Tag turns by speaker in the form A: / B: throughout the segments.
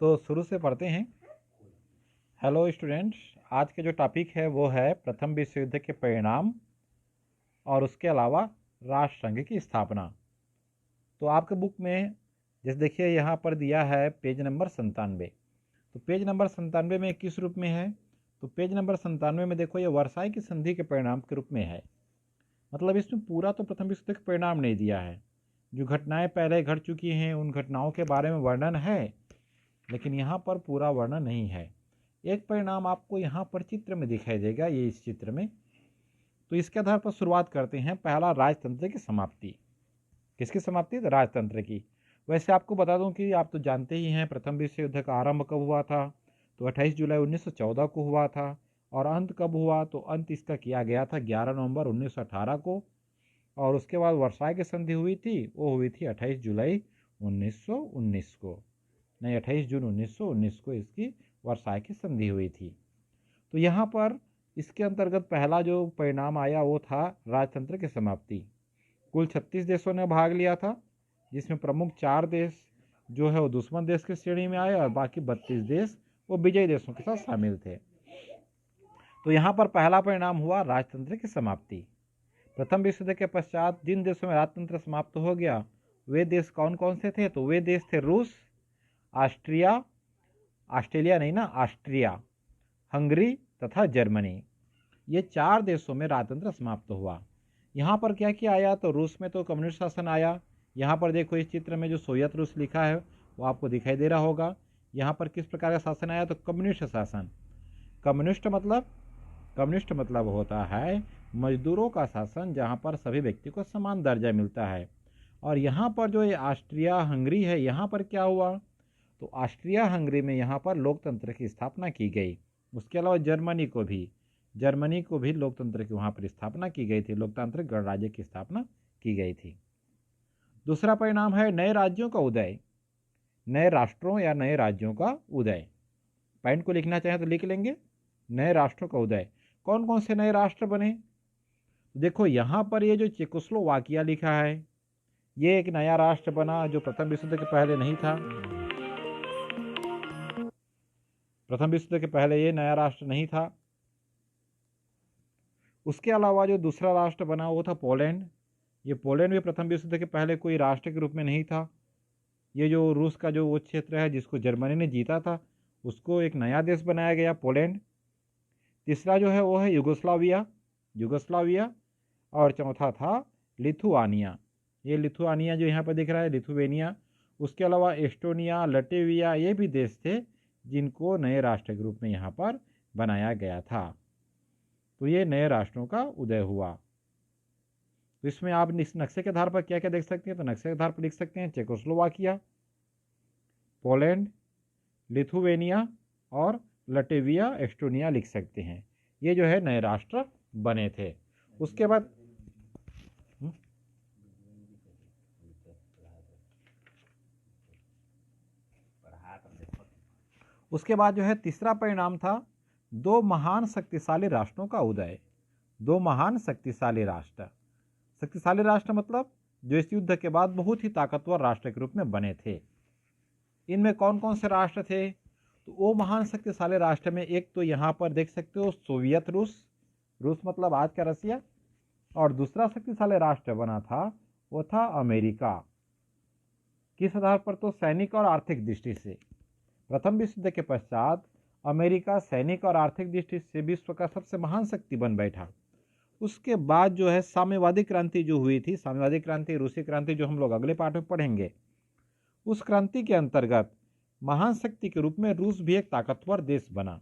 A: तो शुरू से पढ़ते हैं। हेलो स्टूडेंट्स, आज के जो टॉपिक है वो है प्रथम विश्व युद्ध के परिणाम और उसके अलावा राष्ट्रसंघ की स्थापना। तो आपके बुक में जैसे देखिए यहाँ पर दिया है पेज नंबर 97। तो पेज नंबर 97 में किस रूप में है? तो पेज नंबर 97 में देखो ये वर्साई की संधि के परिणाम के रूप में है। मतलब इसमें पूरा तो प्रथम विश्व युद्ध के परिणाम नहीं दिया है, जो घटनाएं पहले घट चुकी हैं उन घटनाओं के बारे में वर्णन है, लेकिन यहाँ पर पूरा वर्णन नहीं है। एक परिणाम आपको यहाँ पर चित्र में दिखाई देगा, ये इस चित्र में। तो इसके आधार पर शुरुआत करते हैं। पहला, राजतंत्र की समाप्ति। किसकी समाप्ति? तो राजतंत्र की। वैसे आपको बता दूं कि आप तो जानते ही हैं प्रथम विश्व युद्ध का आरंभ कब हुआ था। तो 28 जुलाई 1914 को हुआ था। और अंत कब हुआ? तो अंत इसका किया गया था 11 नवंबर 1918 को। और उसके बाद वर्साई की संधि हुई थी, वो हुई थी 28 जुलाई 1919 को, नहीं 28 जून 1919 को इसकी वर्साई की संधि हुई थी। तो यहाँ पर इसके अंतर्गत पहला जो परिणाम आया वो था राजतंत्र की समाप्ति। कुल 36 देशों ने भाग लिया था, जिसमें प्रमुख 4 देश जो है वो दुश्मन देश की श्रेणी में आए और बाकी 32 देश वो विजयी देशों के साथ शामिल थे। तो यहाँ पर पहला परिणाम हुआ राजतंत्र की समाप्ति। प्रथम विश्व युद्ध के पश्चात जिन देशों में राजतंत्र समाप्त हो गया वे देश कौन कौन से थे? तो वे देश थे रूस, ऑस्ट्रिया, हंगरी तथा जर्मनी। ये 4 देशों में राजतंत्र समाप्त हुआ। यहाँ पर क्या क्या आया? तो रूस में तो कम्युनिस्ट शासन आया। यहाँ पर देखो इस चित्र में जो सोवियत रूस लिखा है वो आपको दिखाई दे रहा होगा। यहाँ पर किस प्रकार का शासन आया? तो कम्युनिस्ट शासन। कम्युनिस्ट मतलब होता है मजदूरों का शासन, जहाँ पर सभी व्यक्ति को समान दर्जा मिलता है। और यहाँ पर जो ये ऑस्ट्रिया हंगरी है, यहाँ पर क्या हुआ? तो ऑस्ट्रिया हंगरी में यहाँ पर लोकतंत्र की स्थापना की गई। उसके अलावा जर्मनी को भी लोकतंत्र की वहाँ पर स्थापना की गई थी, लोकतांत्रिक गणराज्य की स्थापना की गई थी। दूसरा परिणाम है नए राज्यों का उदय, नए राष्ट्रों या नए राज्यों का उदय। पॉइंट को लिखना चाहें तो लिख लेंगे, नए राष्ट्रों का उदय। कौन कौन से नए राष्ट्र बने? देखो यहाँ पर ये जो चेकोस्लोवाकिया लिखा है, ये एक नया राष्ट्र बना जो प्रथम विश्व युद्ध के पहले नहीं था। प्रथम विश्व युद्ध के पहले ये नया राष्ट्र नहीं था। उसके अलावा जो दूसरा राष्ट्र बना वो था पोलैंड। ये पोलैंड भी प्रथम विश्व युद्ध के पहले कोई राष्ट्र के रूप में नहीं था। ये जो रूस का जो वो क्षेत्र है जिसको जर्मनी ने जीता था, उसको एक नया देश बनाया गया, पोलैंड। तीसरा जो है वो है युगोस्लाविया। और चौथा था लिथुआनिया। ये लिथुआनिया जो यहाँ पर दिख रहा है, लिथुवेनिया। उसके अलावा एस्टोनिया, लटेविया, ये भी देश थे जिनको नए राष्ट्र के रूप में यहाँ पर बनाया गया था। तो ये नए राष्ट्रों का उदय हुआ। तो इसमें आप इस नक्शे के आधार पर क्या क्या देख सकते हैं? तो नक्शे के आधार पर लिख सकते हैं चेकोस्लोवाकिया, पोलैंड, लिथुवेनिया और लटेविया, एस्टोनिया लिख सकते हैं। ये जो है नए राष्ट्र बने थे। उसके बाद जो है तीसरा परिणाम था 2 महान शक्तिशाली राष्ट्रों का उदय। 2 महान शक्तिशाली राष्ट्र मतलब जो इस युद्ध के बाद बहुत ही ताकतवर राष्ट्र के रूप में बने थे। इनमें कौन कौन से राष्ट्र थे? तो वो महान शक्तिशाली राष्ट्र में एक तो यहाँ पर देख सकते हो सोवियत रूस मतलब आज का रसिया। और दूसरा शक्तिशाली राष्ट्र बना था वो था अमेरिका। किस आधार पर? तो सैनिक और आर्थिक दृष्टि से। प्रथम विश्व युद्ध के पश्चात अमेरिका सैनिक और आर्थिक दृष्टि से विश्व का सबसे महान शक्ति बन बैठा। उसके बाद जो है साम्यवादी क्रांति जो हुई थी, साम्यवादी क्रांति, रूसी क्रांति, जो हम लोग अगले पाठ में पढ़ेंगे, उस क्रांति के अंतर्गत महान शक्ति के रूप में रूस भी एक ताकतवर देश बना।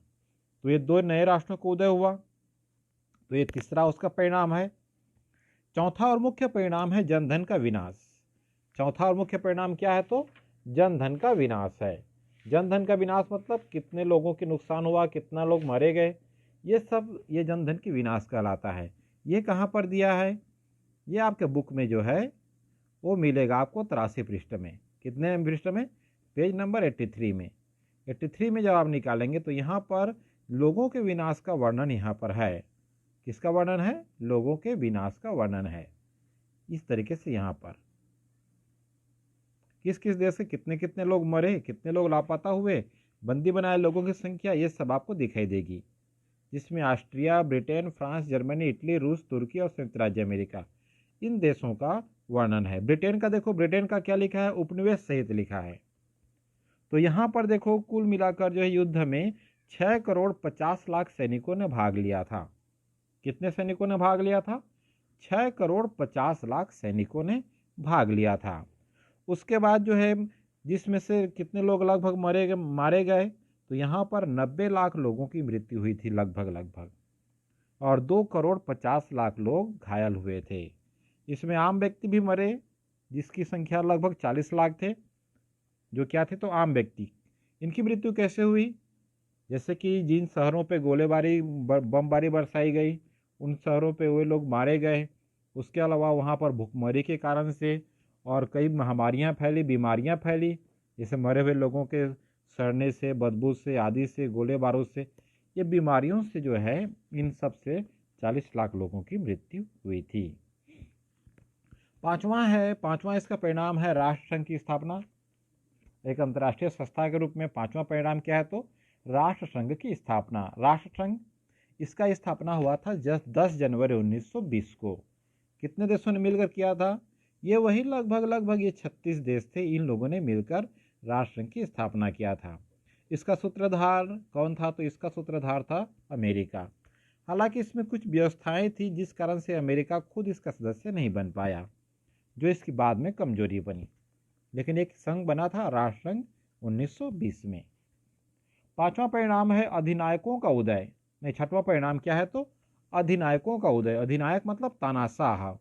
A: तो ये 2 नए राष्ट्रों को उदय हुआ। तो ये तीसरा उसका परिणाम है। चौथा और मुख्य परिणाम है जनधन का विनाश। चौथा और मुख्य परिणाम क्या है? तो जनधन का विनाश है। जनधन का विनाश मतलब कितने लोगों के नुकसान हुआ, कितना लोग मारे गए, ये सब ये जनधन की विनाश कहलाता है। ये कहाँ पर दिया है? ये आपके बुक में जो है वो मिलेगा आपको 83 पृष्ठ में। कितने पृष्ठ में? पेज नंबर 83 में। 83 में जब आप निकालेंगे तो यहाँ पर लोगों के विनाश का वर्णन यहाँ पर है। किसका वर्णन है? लोगों के विनाश का वर्णन है। इस तरीके से यहाँ पर किस किस देश से कितने कितने लोग मरे, कितने लोग लापता हुए, बंदी बनाए लोगों की संख्या, ये सब आपको दिखाई देगी। जिसमें Austria, Britain, France, Germany, Italy, रूस, तुर्की और संयुक्त राज्य अमेरिका, इन देशों का वर्णन है। ब्रिटेन का देखो, ब्रिटेन का क्या लिखा है, उपनिवेश सहित लिखा है। तो यहाँ पर देखो कुल मिलाकर जो है युद्ध में 6,50,00,000 सैनिकों ने भाग लिया था। कितने सैनिकों ने भाग लिया था? 6,50,00,000 सैनिकों ने भाग लिया था। उसके बाद जो है जिसमें से कितने लोग लगभग मारे गए, तो यहाँ पर 90 लाख लोगों की मृत्यु हुई थी लगभग, और 2,50,00,000 लोग घायल हुए थे। इसमें आम व्यक्ति भी मरे, जिसकी संख्या लगभग 40 लाख थे, जो क्या थे तो आम व्यक्ति। इनकी मृत्यु कैसे हुई? जैसे कि जिन शहरों पे गोलेबारी बमबारी बरसाई गई, उन शहरों पे वे लोग मारे गए। उसके अलावा वहाँ पर भुखमरी के कारण से और कई महामारियाँ फैली, बीमारियाँ फैली, जैसे मरे हुए लोगों के सड़ने से, बदबू से, आदि से, गोले बारूद से, ये बीमारियों से जो है इन सब से 40 लाख लोगों की मृत्यु हुई थी। पांचवा इसका परिणाम है राष्ट्रसंघ की स्थापना। एक अंतर्राष्ट्रीय संस्था के रूप में पांचवा परिणाम क्या है तो राष्ट्रसंघ की स्थापना। राष्ट्रसंघ, इसका स्थापना हुआ था 10 जनवरी 1920 को। कितने देशों ने मिलकर किया था? ये वही लगभग ये 36 देश थे, इन लोगों ने मिलकर राष्ट्रसंघ की स्थापना किया था। इसका सूत्रधार कौन था? तो इसका सूत्रधार था अमेरिका। हालांकि इसमें कुछ व्यवस्थाएं थी जिस कारण से अमेरिका खुद इसका सदस्य नहीं बन पाया, जो इसकी बाद में कमजोरी बनी, लेकिन एक संघ बना था राष्ट्रसंघ 1920 में। पांचवा परिणाम है अधिनायकों का उदय। नहीं, छठवां परिणाम क्या है तो अधिनायकों का उदय। अधिनायक मतलब तानाशाह,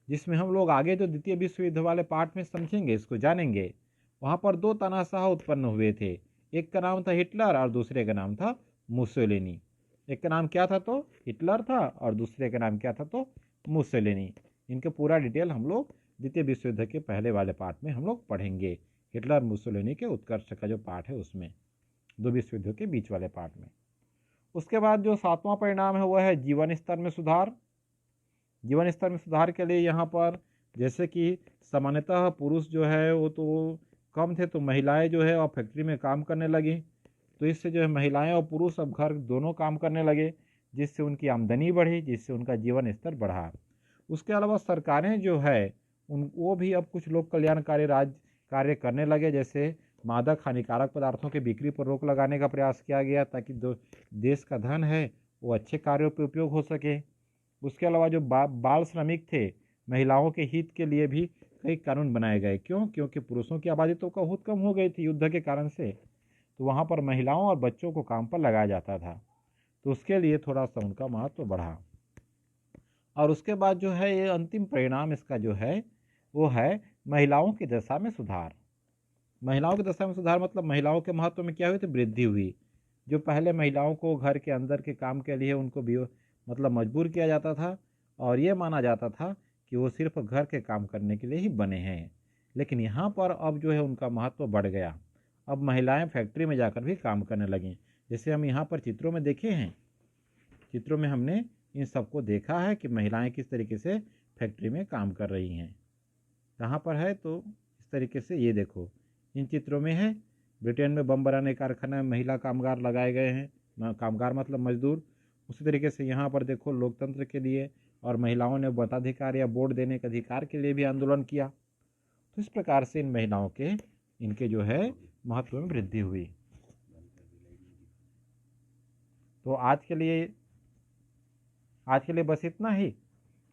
A: जिसमें हम लोग आगे जो द्वितीय विश्व युद्ध वाले पार्ट में समझेंगे, इसको जानेंगे। वहाँ पर दो तानाशाह उत्पन्न हुए थे, एक का नाम था हिटलर और दूसरे का नाम था मुसोलिनी। एक का नाम क्या था तो हिटलर था और दूसरे का नाम क्या था तो मुसोलिनी। इनके पूरा डिटेल हम लोग द्वितीय विश्व युद्ध के पहले वाले पार्ट में हम लोग पढ़ेंगे, हिटलर मुसोलिनी के उत्कर्ष का जो पार्ट है उसमें, दो विश्व युद्धों के बीच वाले पार्ट में। उसके बाद जो सातवां परिणाम है वह है जीवन स्तर में सुधार। जीवन स्तर में सुधार के लिए यहाँ पर जैसे कि सामान्यतः पुरुष जो है वो तो कम थे, तो महिलाएं जो है और फैक्ट्री में काम करने लगी, तो इससे जो है महिलाएं और पुरुष अब घर दोनों काम करने लगे, जिससे उनकी आमदनी बढ़ी, जिससे उनका जीवन स्तर बढ़ा। उसके अलावा सरकारें जो है वो भी अब कुछ लोक कल्याणकारी कार्य करने लगे, जैसे मादक हानिकारक पदार्थों की बिक्री पर रोक लगाने का प्रयास किया गया, ताकि देश का धन है वो अच्छे कार्यों पर उपयोग हो सके। उसके अलावा जो बाल श्रमिक थे, महिलाओं के हित के लिए भी कई कानून बनाए गए। क्यों? क्योंकि पुरुषों की आबादी तो बहुत कम हो गई थी युद्ध के कारण से, तो वहाँ पर महिलाओं और बच्चों को काम पर लगाया जाता था, तो उसके लिए थोड़ा सा उनका महत्व बढ़ा। और उसके बाद जो है ये अंतिम परिणाम इसका जो है वो है महिलाओं की दशा में सुधार। महिलाओं की दशा में सुधार मतलब महिलाओं के महत्व में क्या हुई तो वृद्धि हुई। जो पहले महिलाओं को घर के अंदर के काम के लिए उनको भी मतलब मजबूर किया जाता था, और ये माना जाता था कि वो सिर्फ घर के काम करने के लिए ही बने हैं, लेकिन यहाँ पर अब जो है उनका महत्व बढ़ गया। अब महिलाएं फैक्ट्री में जाकर भी काम करने लगीं, जैसे हम यहाँ पर चित्रों में देखे हैं। चित्रों में हमने इन सबको देखा है कि महिलाएं किस तरीके से फैक्ट्री में काम कर रही हैं। कहाँ पर है तो इस तरीके से ये देखो, इन चित्रों में है ब्रिटेन में बम बनाने कारखाना में महिला कामगार लगाए गए हैं, कामगार मतलब मजदूर। उसी तरीके से यहाँ पर देखो लोकतंत्र के लिए और महिलाओं ने मताधिकार या वोट देने के अधिकार के लिए भी आंदोलन किया। तो इस प्रकार से इन महिलाओं के इनके जो है महत्व में वृद्धि हुई। तो आज के लिए बस इतना ही।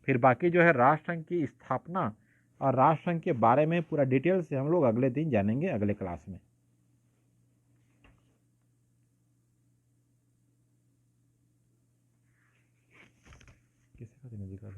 A: फिर बाकी जो है राष्ट्रसंघ की स्थापना और राष्ट्रसंघ के बारे में पूरा डिटेल से हम लोग अगले दिन जानेंगे, अगले क्लास में। किसी का